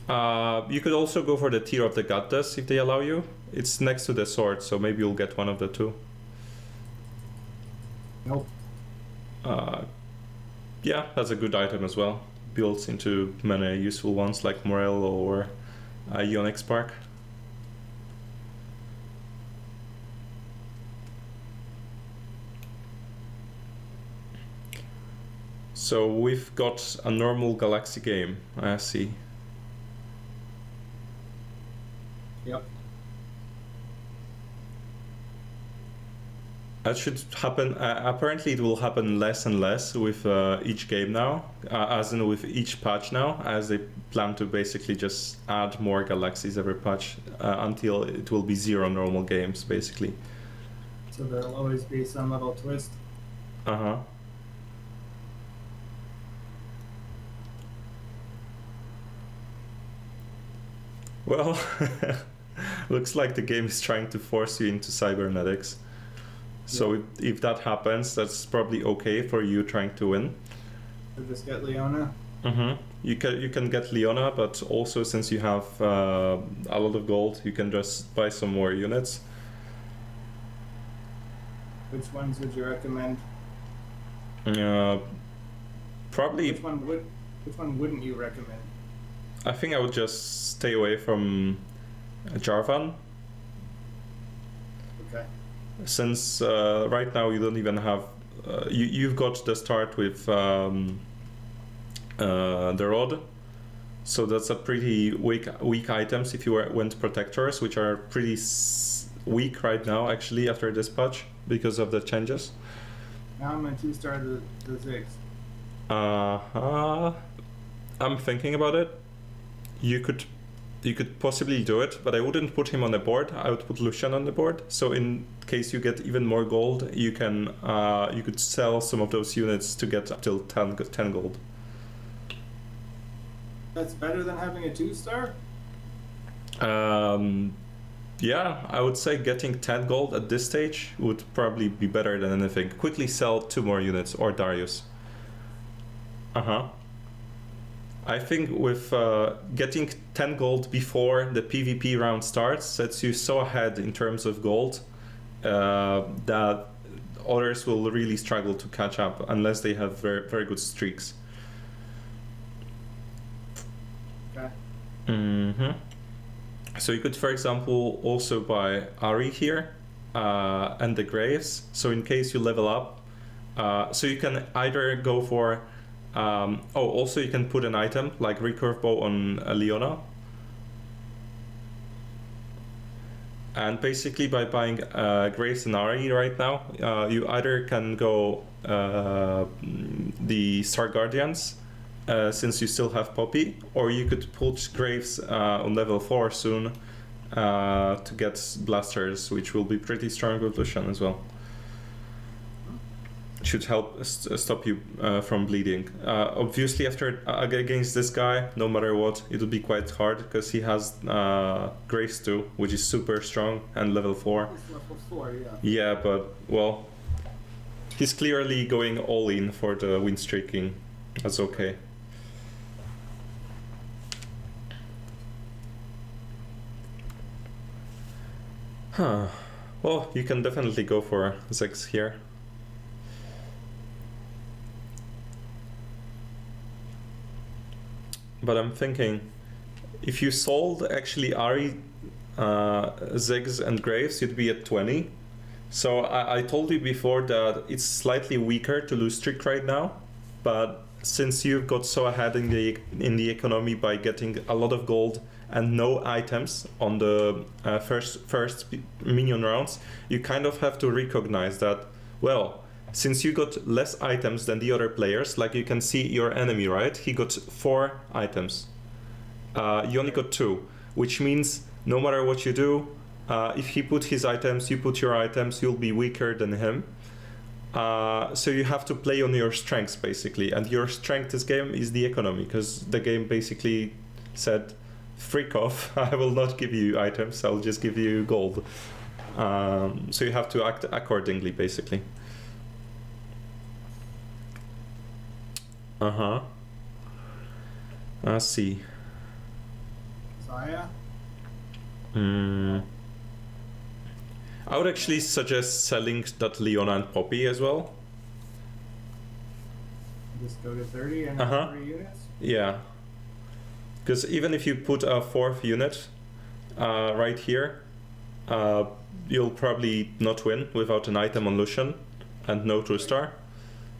You could also go for the Tear of the Goddess if they allow you. It's next to the sword, so maybe you'll get one of the two. Nope. Yeah, that's a good item as well. Builds into many useful ones like Morel or Ionic Spark. So we've got a normal Galaxy game, I see. Yep. That should happen. Apparently, it will happen less and less with each game now, as in with each patch now, as they plan to basically just add more galaxies every patch until it will be 0 normal games, basically. So there'll always be some little twist. Uh-huh. Well, looks like the game is trying to force you into cybernetics. So if that happens, that's probably okay for you trying to win. So just get Leona. Mm-hmm. You can get Leona, but also since you have a lot of gold, you can just buy some more units. Which ones would you recommend? Probably. Which one wouldn't you recommend? I think I would just stay away from Jarvan. Okay. Since right now you don't even have you've got the start with the rod, so that's a pretty weak items if you went protectors, which are pretty weak right now actually after this patch because of the changes. Now I'm going to 2-star the Ziggs. I'm thinking about it. You could possibly do it, but I wouldn't put him on the board. I would put Lucian on the board. So in case you get even more gold, you can you could sell some of those units to get up till 10 gold. That's better than having a 2-star? Yeah, I would say getting 10 gold at this stage would probably be better than anything. Quickly sell 2 more units or Darius. I think with getting 10 gold before the PvP round starts sets you so ahead in terms of gold that others will really struggle to catch up unless they have very, very good streaks. Okay. So you could, for example, also buy Ari here and the Graves. So in case you level up, so you can either go for also you can put an item like recurve bow on Leona, and basically by buying Graves and Ari right now, you either can go the Star Guardians since you still have Poppy, or you could put Graves on level 4 soon to get Blasters, which will be pretty strong with Lucian as well. Should help stop you from bleeding. Obviously, after against this guy, no matter what, it will be quite hard because he has Grace too, which is super strong and level 4. It's level 4, yeah. Yeah, but well, he's clearly going all in for the win streaking. That's okay. Well, you can definitely go for Zex here. But I'm thinking, if you sold actually Ari, Ziggs and Graves, you'd be at 20. So I told you before that it's slightly weaker to lose streak right now, but since you've got so ahead in the economy by getting a lot of gold and no items on the first minion rounds, you kind of have to recognize that, well, since you got less items than the other players, like you can see your enemy, right? He got 4 items. You only got 2, which means no matter what you do, if he put his items, you put your items, you'll be weaker than him. So you have to play on your strengths basically, and your strength this game is the economy, because the game basically said, freak off, I will not give you items, I'll just give you gold. So you have to act accordingly basically. I see. Saya? I would actually suggest selling that Leona and Poppy as well. Just go to 30 and have 3 units? Yeah. Because even if you put a 4th unit right here, you'll probably not win without an item on Lucian and no 2-star.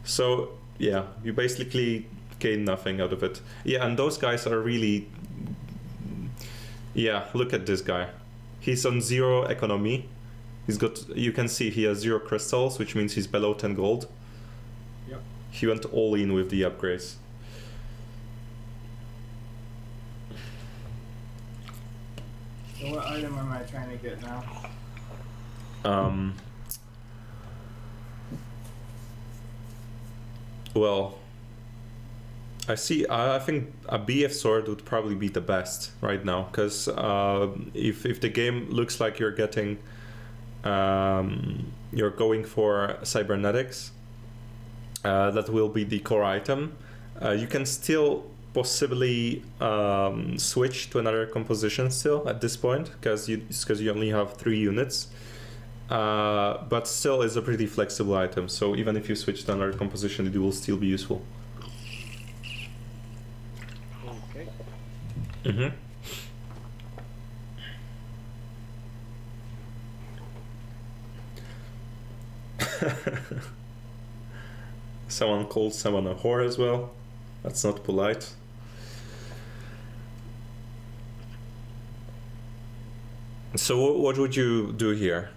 So yeah, you basically gain nothing out of it. Yeah, and those guys are really... Yeah, look at this guy. He's on 0 economy. He's got, you can see he has 0 crystals, which means he's below 10 gold. Yep. He went all in with the upgrades. So what item am I trying to get now? Well, I think a BF sword would probably be the best right now, because if the game looks like you're getting, you're going for Cybernetics, that will be the core item. You can still possibly switch to another composition still at this point, because you only have 3 units. But still is a pretty flexible item, so even if you switch to another composition, it will still be useful. Okay. Mm-hmm. Someone called someone a whore as well. That's not polite. So what would you do here?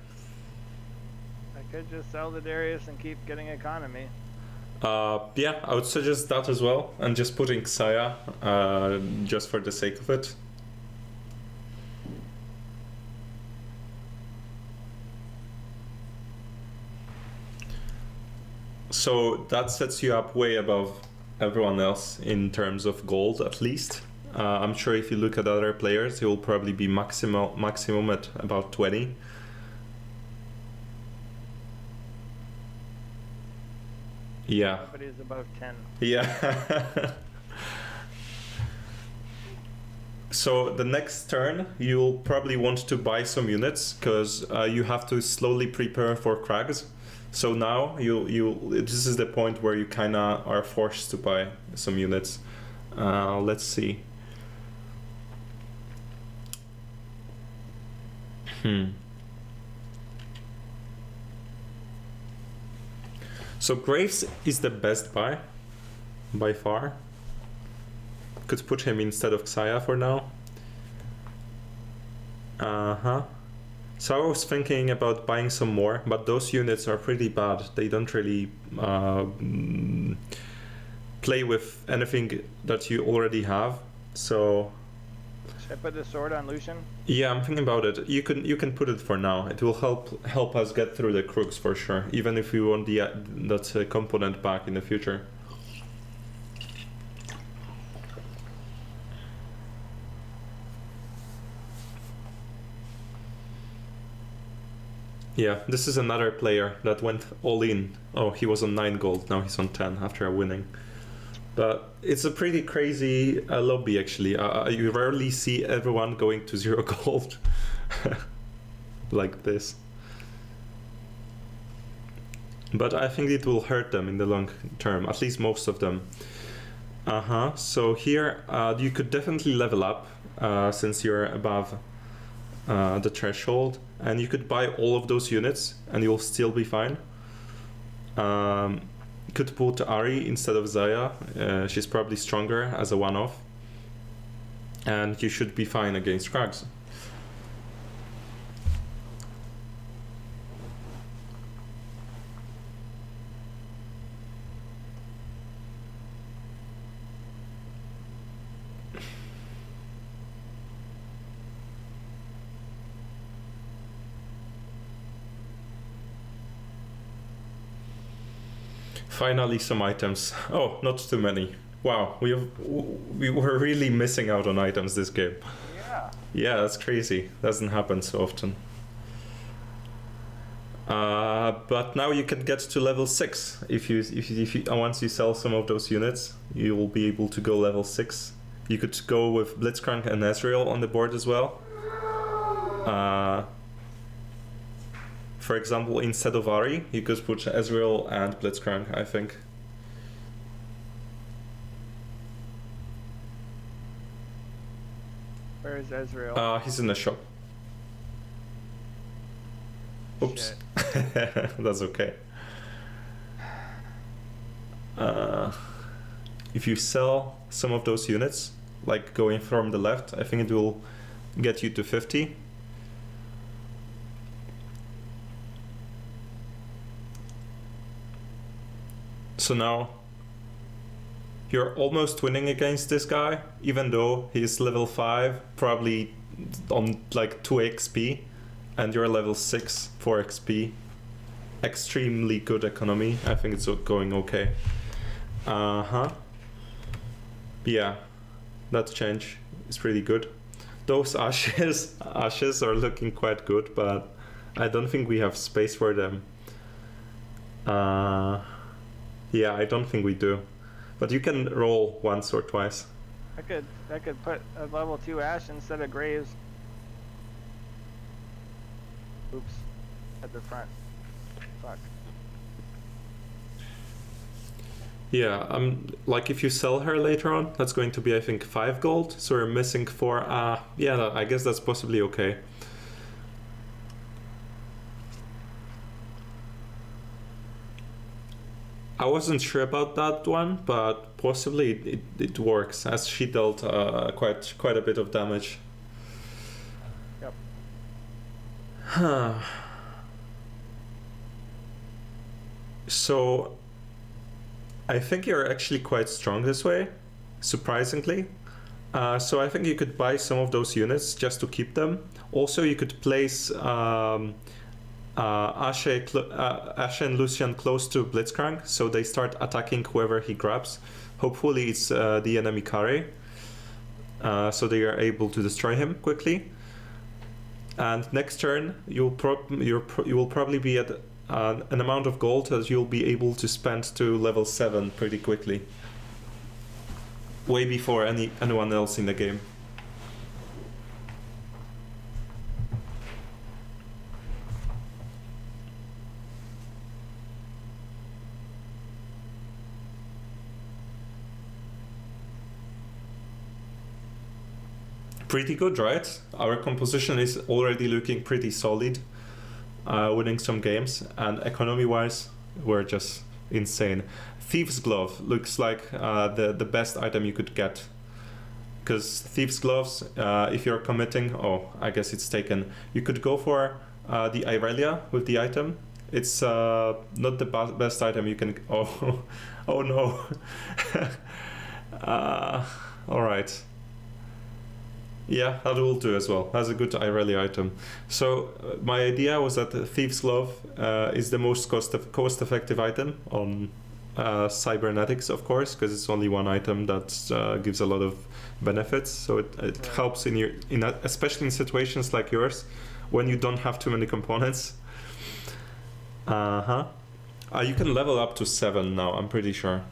I could just sell the Darius and keep getting economy. Yeah, I would suggest that as well, and just putting Xayah just for the sake of it. So that sets you up way above everyone else in terms of gold, at least. I'm sure if you look at other players, he will probably be maximum at about 20. Yeah. Nobody's above 10. Yeah. So the next turn, you'll probably want to buy some units, because you have to slowly prepare for Krugs. So now this is the point where you kind of are forced to buy some units. Let's see. So Graves is the best buy by far. Could put him instead of Xayah for now. So I was thinking about buying some more, but those units are pretty bad. They don't really play with anything that you already have. So Should I put the sword on Lucian? yeah, I'm thinking about it. You can put it for now. It will help us get through the Krugs for sure, even if we want that component back in the future. Yeah, this is another player that went all in. Oh, he was on 9 gold, now he's on 10 after winning. But it's a pretty crazy lobby, actually. You rarely see everyone going to 0 gold like this. But I think it will hurt them in the long term, at least most of them. So here you could definitely level up since you're above the threshold, and you could buy all of those units and you'll still be fine. Could put Ahri instead of Xayah. She's probably stronger as a one-off, and you should be fine against Krugs. Finally, some items. Oh, not too many. Wow, we were really missing out on items this game. Yeah. Yeah, that's crazy. Doesn't happen so often. But now you can get to level 6. If you once you sell some of those units, you will be able to go level 6 You could go with Blitzcrank and Ezreal on the board as well. For example, instead of Ahri, you could put Ezreal and Blitzcrank, I think. Where is Ezreal? He's in the shop. Oops. That's okay. If you sell some of those units, like going from the left, I think it will get you to 50. So now you're almost winning against this guy, even though he's level 5, probably on like 2 XP, and you're level 6, 4 XP. Extremely good economy. I think it's going okay. Yeah, that change is pretty good. Those ashes are looking quite good, but I don't think we have space for them. Yeah, I don't think we do. But you can roll once or twice. I could put a level 2 Ash instead of Graves. Oops. At the front. Fuck. Yeah, like if you sell her later on, that's going to be I think 5 gold. So we're missing 4. Yeah, I guess that's possibly okay. I wasn't sure about that one, but possibly it works, as she dealt quite a bit of damage. Yep. So I think you're actually quite strong this way, surprisingly. So I think you could buy some of those units just to keep them. Also, you could place Ashe and Lucian close to Blitzcrank, so they start attacking whoever he grabs. Hopefully it's the enemy carry, so they are able to destroy him quickly. And next turn you will probably be at an amount of gold that you'll be able to spend to level 7 pretty quickly, way before anyone else in the game. Pretty good, right? Our composition is already looking pretty solid, winning some games, and economy-wise, we're just insane. Thieves Glove looks like the best item you could get, because Thieves Gloves, if you're committing, I guess it's taken. You could go for the Irelia with the item. It's not the best item you can. Oh no. All right. Yeah, that will do as well. That's a good Irelia item. So my idea was that the Thieves Glove is the most cost-effective item on Cybernetics, of course, because it's only one item that gives a lot of benefits. So it helps especially in situations like yours, when you don't have too many components. You can level up to 7 now, I'm pretty sure.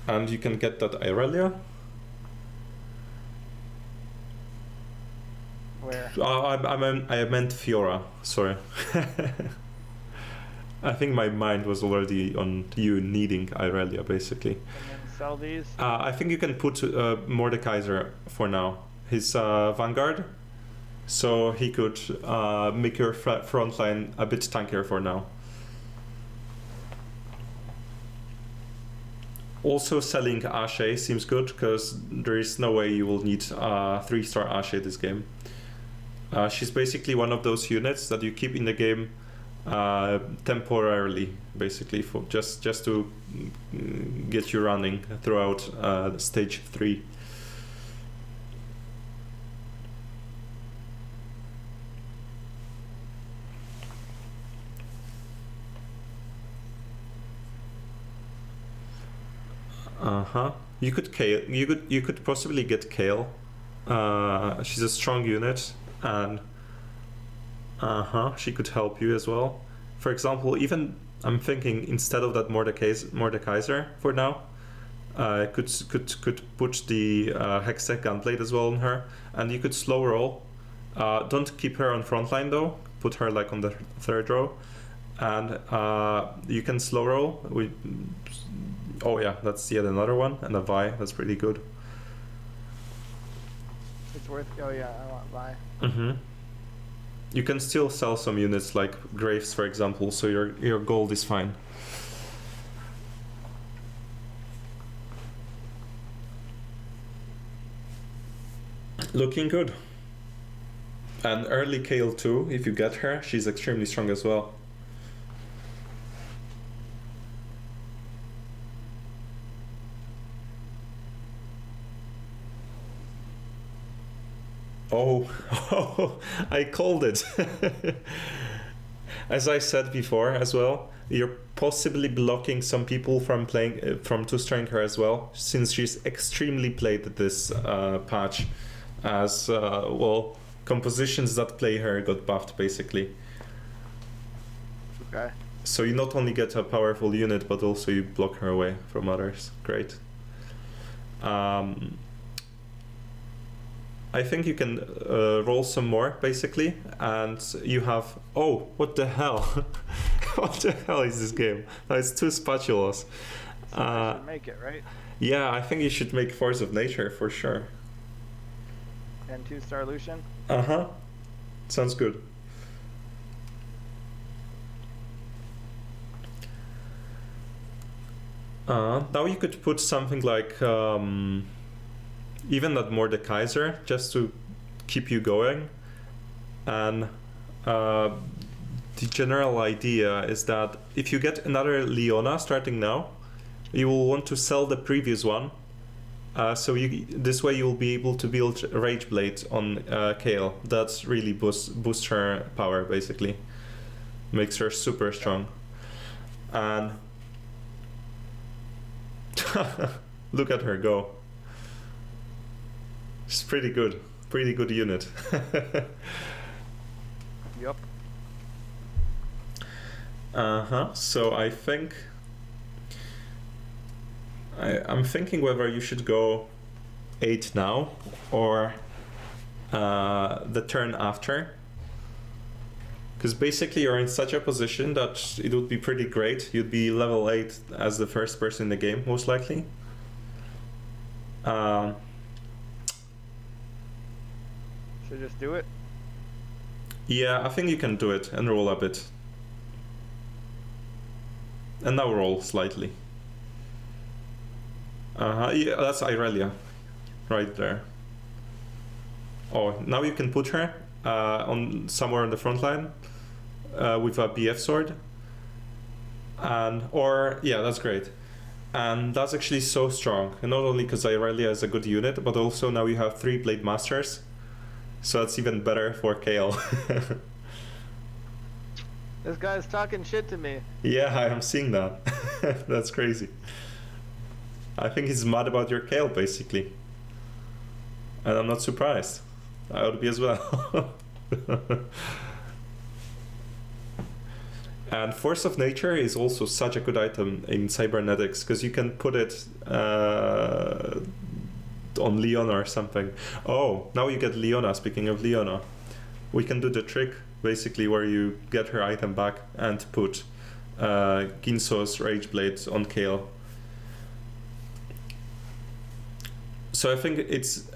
And you can get that Irelia. Where? I meant Fiora, sorry. I think my mind was already on you needing Irelia, basically. And then sell these? I think you can put Mordekaiser for now. His Vanguard, so he could make your front line a bit tankier for now. Also selling Ashe seems good, because there is no way you will need 3-star Ashe this game. She's basically one of those units that you keep in the game temporarily, basically, for just to get you running throughout stage 3. You could possibly get Kayle. She's a strong unit, and she could help you as well. For example, even I'm thinking instead of that Mordekaiser for now, Could put the Hextech Gunblade as well on her, and you could slow roll. Don't keep her on frontline though. Put her like on the third row, and you can slow roll. Oh yeah, that's yet another one, and a Vi. That's pretty good. It's worth. Oh yeah, I want Vi. You can still sell some units like Graves, for example, so your gold is fine. Looking good. And early Kayle too, if you get her, she's extremely strong as well. Oh, I called it. As I said before as well, you're possibly blocking some people from playing from two-stroking her as well, since she's extremely played this patch. As well, compositions that play her got buffed basically. Okay. So you not only get a powerful unit, but also you block her away from others. Great. I think you can roll some more basically, and you have. Oh, what the hell? What the hell is this game? No, it's two spatulas. So I should make it, right? Yeah, I think you should make Force of Nature for sure. And 2-star Lucian? Sounds good. Now you could put something like even that Mordekaiser, just to keep you going. And the general idea is that if you get another Leona starting now, you will want to sell the previous one. So this way you'll be able to build Rageblade on Kayle. That's really boosts her power basically. Makes her super strong. And look at her go. She's pretty good unit. Yep. So I think I'm thinking whether you should go 8 now or the turn after, because basically you're in such a position that it would be pretty great. You'd be level 8 as the first person in the game, most likely. Should I just do it? Yeah, I think you can do it and roll a bit. And now roll slightly. Yeah, that's Irelia. Right there. Oh, now you can put her on somewhere on the front line with a BF sword. Yeah, that's great. And that's actually so strong. And not only because Irelia is a good unit, but also now you have 3 Blade Masters. So that's even better for Kayle. This guy's talking shit to me. Yeah, I am seeing that. That's crazy. I think he's mad about your Kayle, basically. And I'm not surprised. I would be as well. And Force of Nature is also such a good item in Cybernetics, because you can put it on Leona or something. Oh, now you get Leona. Speaking of Leona, we can do the trick basically where you get her item back and put Ginso's Rageblade on Kayle. So I think it's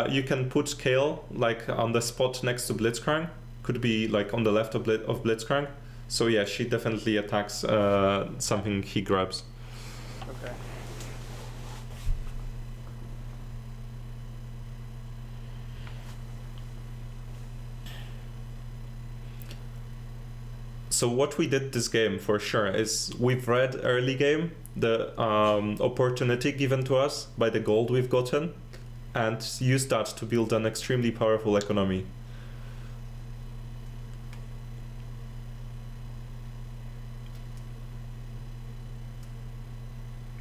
you can put Kayle like on the spot next to Blitzcrank. Could be like on the left of Blitzcrank. So yeah, she definitely attacks something he grabs. Okay. So what we did this game for sure is we've read early game the opportunity given to us by the gold we've gotten and used that to build an extremely powerful economy.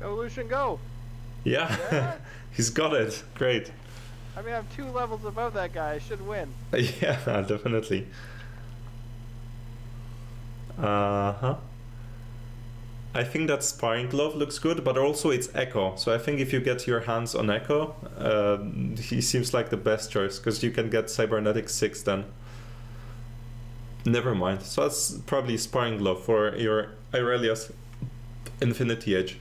Go, Lucian, go! Yeah, he's got it. Great. I mean, I'm 2 levels above that guy. I should win. Yeah, definitely. I think that Sparring Glove looks good, but also it's Echo. So I think if you get your hands on Echo, he seems like the best choice, because you can get Cybernetic 6 then. Never mind. So that's probably Sparring Glove for your Irelia's Infinity Edge.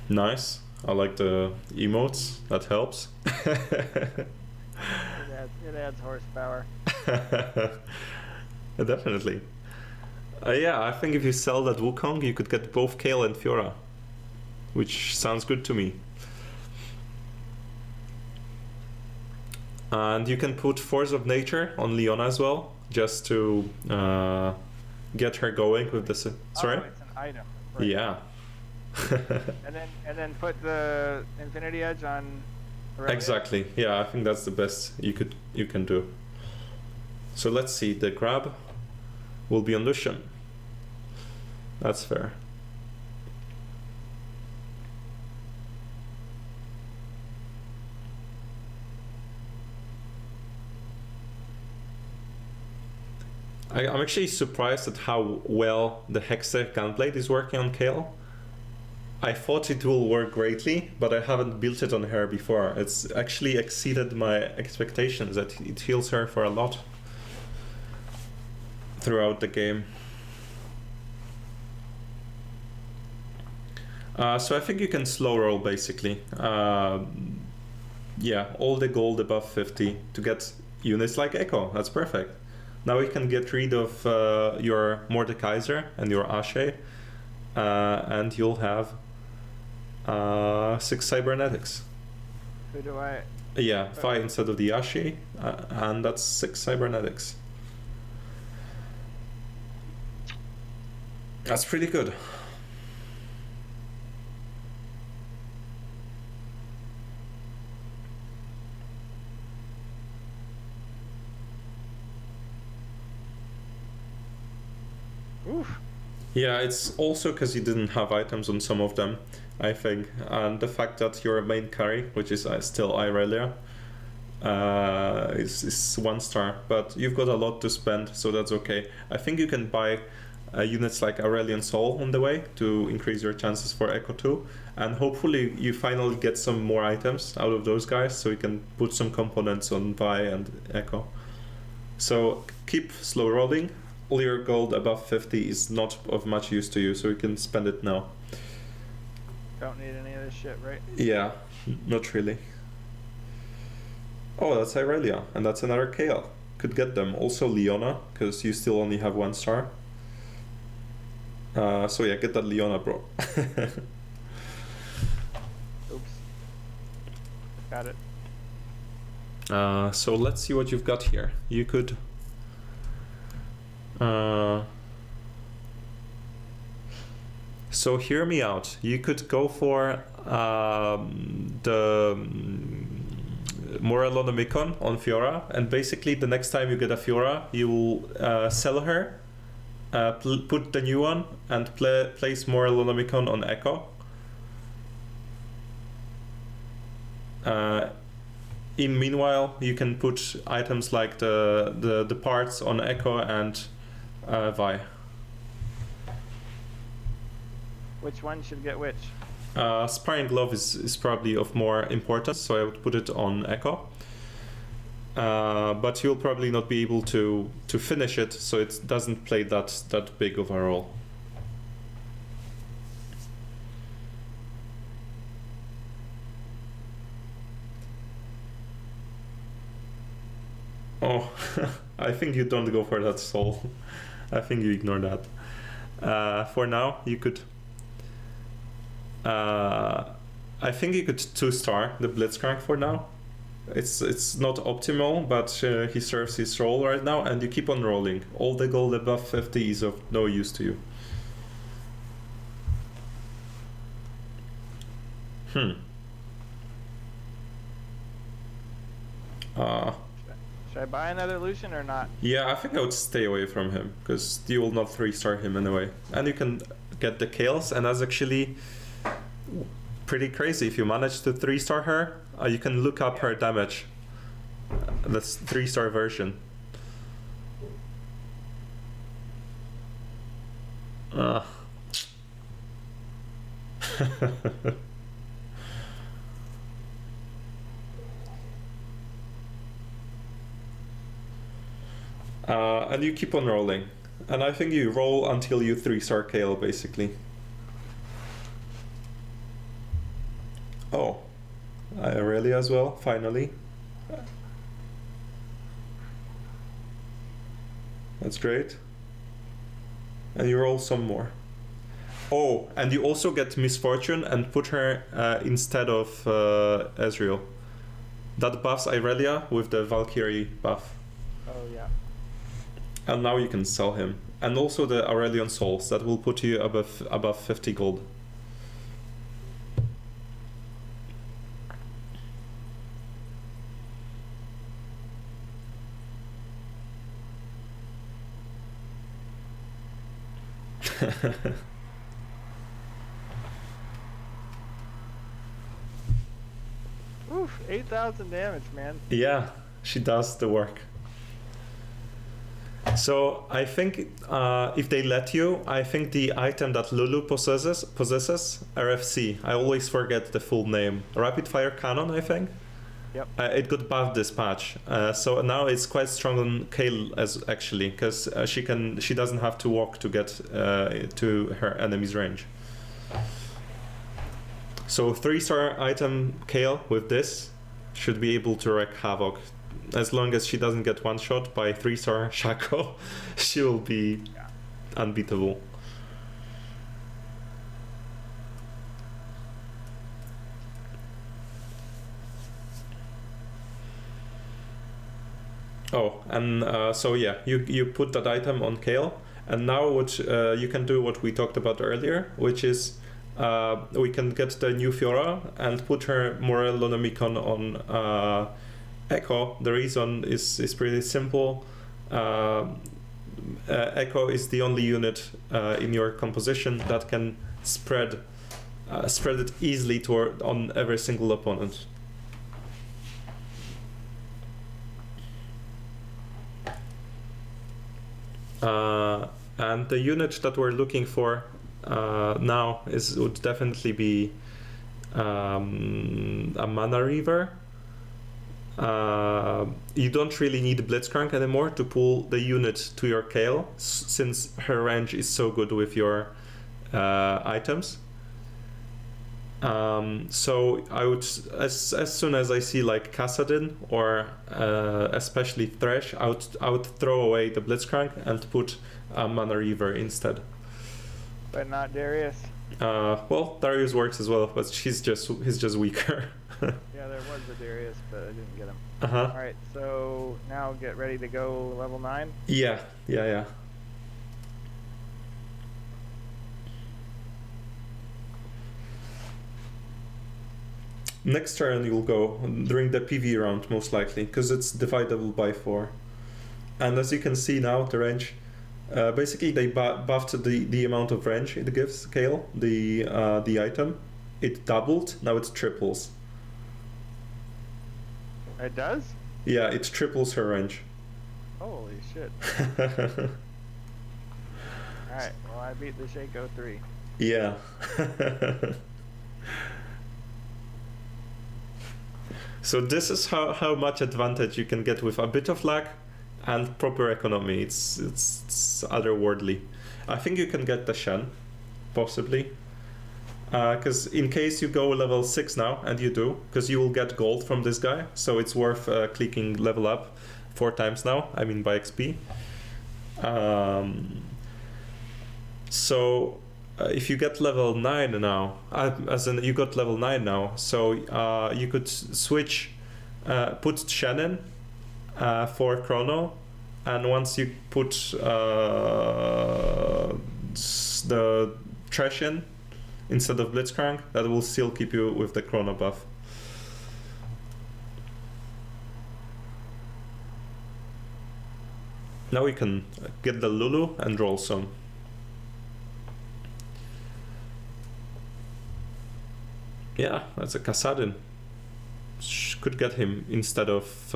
Nice. I like the emotes. That helps. It adds horsepower. Definitely. Yeah, I think if you sell that Wukong, you could get both Kayle and Fiora, which sounds good to me. And you can put Force of Nature on Leona as well, just to get her going with the... Sorry? Oh, it's an item. Right. Yeah. and then put the Infinity Edge on Aurelia? Exactly. Yeah, I think that's the best you can do. So let's see. The grab will be on Lucian. That's fair. I'm actually surprised at how well the Hextech Gunblade is working on Kayle. I thought it will work greatly, but I haven't built it on her before. It's actually exceeded my expectations, that it heals her for a lot throughout the game. So I think you can slow roll basically. Yeah, all the gold above 50 to get units like Echo. That's perfect. Now you can get rid of your Mordekaiser and your Ashe, and you'll have 6 Cybernetics. Who do I... Yeah, 5 instead of the Ashe, and that's 6 Cybernetics. That's pretty good. Oof. Yeah, it's also because you didn't have items on some of them, I think, and the fact that your main carry, which is still Irelia, is 1 star, but you've got a lot to spend, so that's okay. I think you can buy units like Aurelian Soul on the way to increase your chances for Echo 2, and hopefully you finally get some more items out of those guys, so you can put some components on Vi and Echo. So keep slow rolling. All your gold above 50 is not of much use to you, so you can spend it now. Don't need any of this shit, right? Yeah, not really. Oh, that's Irelia, and that's another Kayle. Could get them. Also Leona, because you still only have 1 star. So yeah, get that Leona, bro. Oops. Got it. So let's see what you've got here. You could... so hear me out. You could go for the Morellonomicon on Fiora, and basically the next time you get a Fiora, you will sell her, put the new one, and place Morellonomicon on Echo. In meanwhile, you can put items like the parts on Echo and Vi. Which one should get which? Sparring Glove is probably of more importance, so I would put it on Echo. But you'll probably not be able to finish it, so it doesn't play that big of a role. Oh, I think you don't go for that soul. I think you ignore that. For now, you could... I think you could 2-star the Blitzcrank for now. It's not optimal, but he serves his role right now, and you keep on rolling. All the gold above 50 is of no use to you. Should I buy another Lucian or not? Yeah, I think I would stay away from him, because you will not 3-star him anyway. And you can get the Kayles, and that's actually pretty crazy. If you manage to 3-star her, you can look up her damage. That's 3-star version. And you keep on rolling. And I think you roll until you 3-star Kayle, basically. Oh, Aurelia as well, finally. That's great. And you roll some more. Oh, and you also get Misfortune and put her instead of Ezreal. That buffs Aurelia with the Valkyrie buff. Oh, yeah. And now you can sell him. And also the Aurelion Souls, that will put you above 50 gold. Oof, 8,000 damage, man. Yeah, she does the work. So I think if they let you, I think the item that Lulu possesses, RFC, I always forget the full name. Rapid Fire Cannon, I think? Yep. It got buffed this patch. So now it's quite strong on Kayle as actually, because she doesn't have to walk to get to her enemy's range. So 3-star item Kayle with this should be able to wreak havoc. As long as she doesn't get one shot by 3-star Shaco, she will be unbeatable. Oh, and so yeah, you put that item on Kayle, and now what you can do what we talked about earlier, which is we can get the new Fiora and put her Morellonomicon on Echo. The reason is pretty simple. Echo is the only unit in your composition that can spread it easily on every single opponent. And the unit that we're looking for now would definitely be a Mana Reaver. You don't really need Blitzcrank anymore to pull the unit to your Kayle, since her range is so good with your items. So I would, as soon as I see like Kassadin or especially Thresh, I would throw away the Blitzcrank and put a Mana Reaver instead. But not Darius. Well, Darius works as well, but he's just weaker. Yeah, there was a Darius, but I didn't get him. Uh-huh. Alright, so now get ready to go level 9. Yeah. Next turn you'll go during the PV round, most likely, because it's dividable by 4. And as you can see now, the range, basically they buffed the amount of range it gives Kayle, the item. It doubled, now it triples. It does? Yeah, it triples her range. Holy shit. Alright, well I beat the Shaco 3. Yeah. So this is how much advantage you can get with a bit of lag and proper economy. It's otherworldly. I think you can get the Shen, possibly. Because in case you go level 6 now, and you do, because you will get gold from this guy, so it's worth clicking level up 4 times now, I mean by XP. So if you get level 9 now, as in you got level 9 now, so you could switch, put Shannon for Chrono, and once you put the Thresh in instead of Blitzcrank, that will still keep you with the Chrono buff. Now we can get the Lulu and roll some. Yeah, that's a Kassadin. Could get him instead of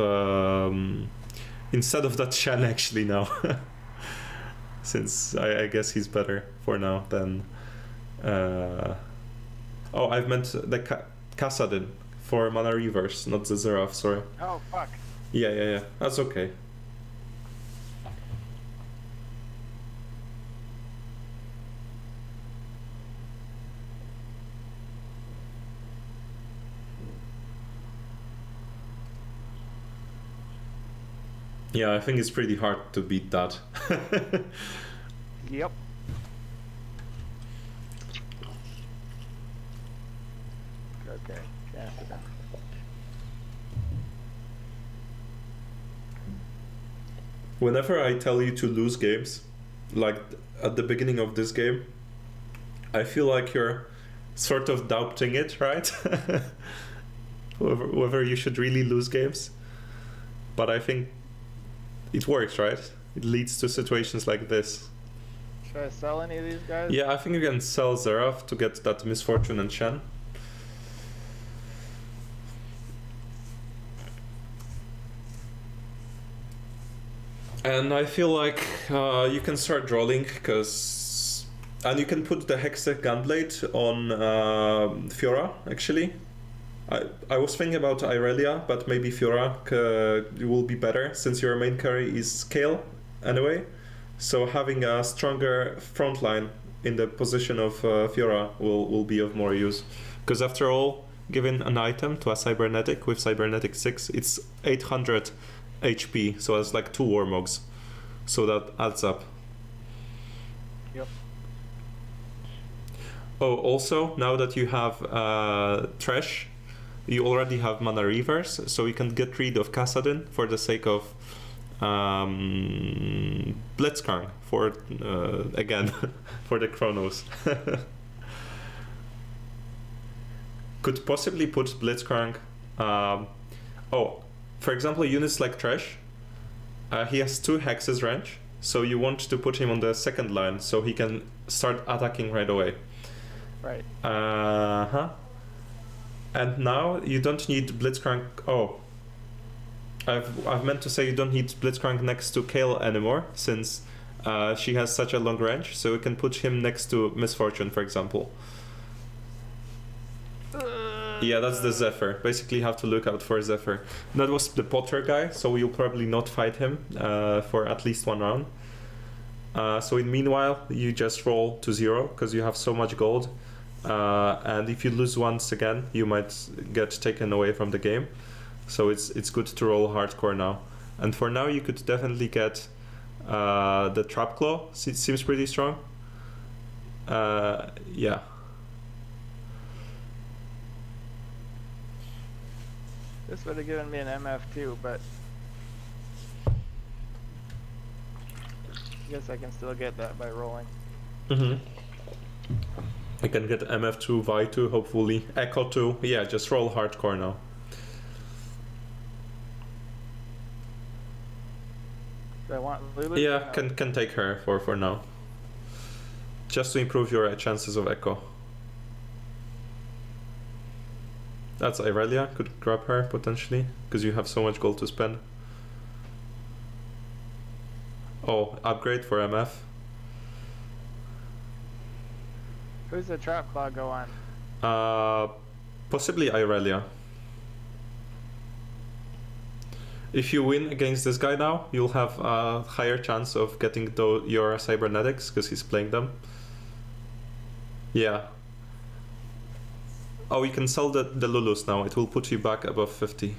that Shen actually now. Since I guess he's better for now than... Oh, I've meant the Kassadin for mana reverse, not the Zeraf, sorry. Oh, fuck. Yeah. That's okay. Yeah, I think it's pretty hard to beat that. Yep. Okay, cast it. Whenever I tell you to lose games, like at the beginning of this game, I feel like you're sort of doubting it, right? whether you should really lose games. But I think it works, right? It leads to situations like this. Should I sell any of these guys? Yeah, I think you can sell Zeraf to get that Misfortune and Shen. And I feel like you can start rolling, because... And you can put the Hextech Gunblade on Fiora, actually. I was thinking about Irelia, but maybe Fiora will be better, since your main carry is Kayle, anyway. So having a stronger front line in the position of Fiora will be of more use. Because after all, giving an item to a Cybernetic with Cybernetic 6, it's 800 HP, so it's like 2 Warmogs. So that adds up. Yep. Oh, also, now that you have Thresh, you already have mana reverse, so you can get rid of Kassadin for the sake of Blitzcrank for again for the Chronos. Could possibly put Blitzcrank. Oh, for example, units like Thresh, he has 2 hexes range, so you want to put him on the second line so he can start attacking right away. Right. And now you don't need Blitzcrank. Oh, I've meant to say you don't need Blitzcrank next to Kayle anymore, since she has such a long range. So you can put him next to Misfortune, for example. Yeah, that's the Zephyr. Basically, you have to look out for Zephyr. That was the Potter guy, so you'll probably not fight him for at least 1 round. So in meanwhile, you just roll to 0 because you have so much gold. And if you lose once again, you might get taken away from the game. So it's good to roll hardcore now. And for now, you could definitely get the Trap Claw. It seems pretty strong. Yeah. This would have given me an MF too, but I guess I can still get that by rolling. I can get MF2, Vi2, hopefully. Echo 2. Yeah, just roll hardcore now. Do I want Lulu? Yeah, No. can take her for now. Just to improve your chances of Echo. That's Irelia, could grab her potentially, because you have so much gold to spend. Oh, upgrade for MF. Who's the Trap Claw go on? Possibly Irelia. If you win against this guy now, you'll have a higher chance of getting your Cybernetics, because he's playing them. Yeah. Oh, you can sell the Lulus now. It will put you back above 50.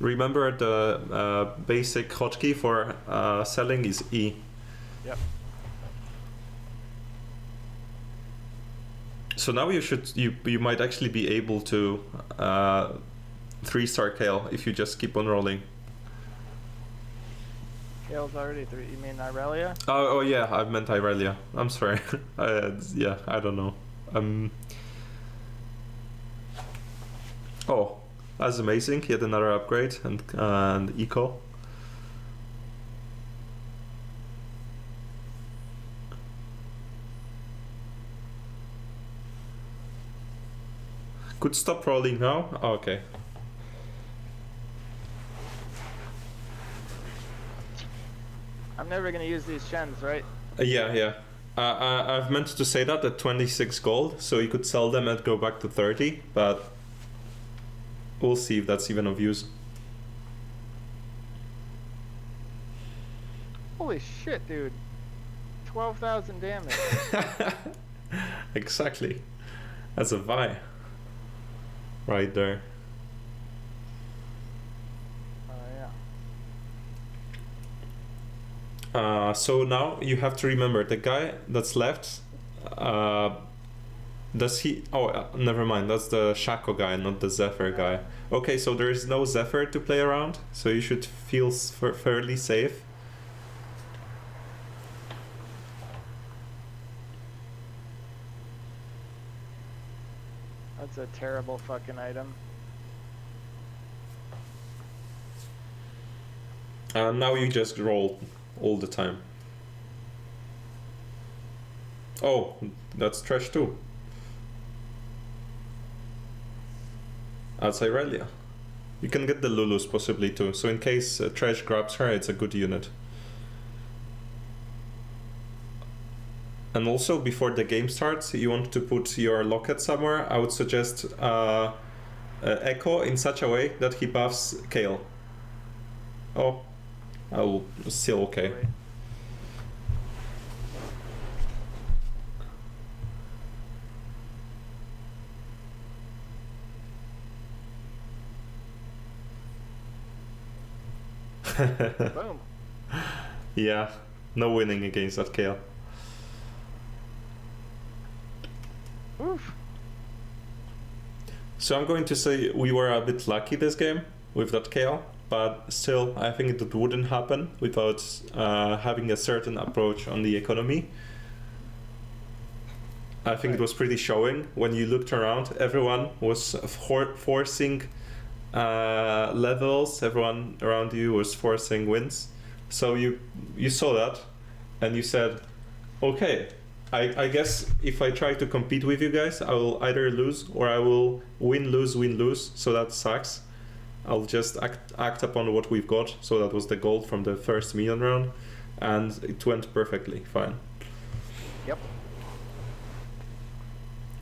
Remember, the basic hotkey for selling is E. Yep. So now you might actually be able to 3-star Kayle if you just keep on rolling. Kayle's already 3. You mean Irelia? Oh yeah, I meant Irelia. I'm sorry. Yeah, I don't know. Oh, that's amazing. Yet another upgrade and eco. Could stop rolling now? Oh, okay. I'm never gonna use these chens, right? Yeah. I've meant to say that at 26 gold, so you could sell them and go back to 30, but we'll see if that's even of use. Holy shit, dude. 12,000 damage. Exactly. That's a Vi. Right there. Yeah. So now you have to remember the guy that's left. Does he? Oh, never mind. That's the Shaco guy, not the Zephyr guy. Okay, so there is no Zephyr to play around, so you should feel fairly safe. That's a terrible fucking item. Now you just roll all the time. Oh, that's Thresh too. That's Irelia. You can get the Lulus possibly too, so in case Thresh grabs her, it's a good unit. And also, before the game starts, you want to put your locket somewhere. I would suggest Echo in such a way that he buffs Kayle. Oh, I'll still okay. Boom. Yeah, no winning against that Kayle. Oof. So I'm going to say we were a bit lucky this game with that Kayle, but still I think it wouldn't happen without having a certain approach on the economy. I think it was pretty showing when you looked around. Everyone was forcing levels, everyone around you was forcing wins. So you saw that and you said, okay, I guess if I try to compete with you guys, I will either lose or I will win, lose, so that sucks. I'll just act upon what we've got. So that was the gold from the first million round, and it went perfectly fine. Yep.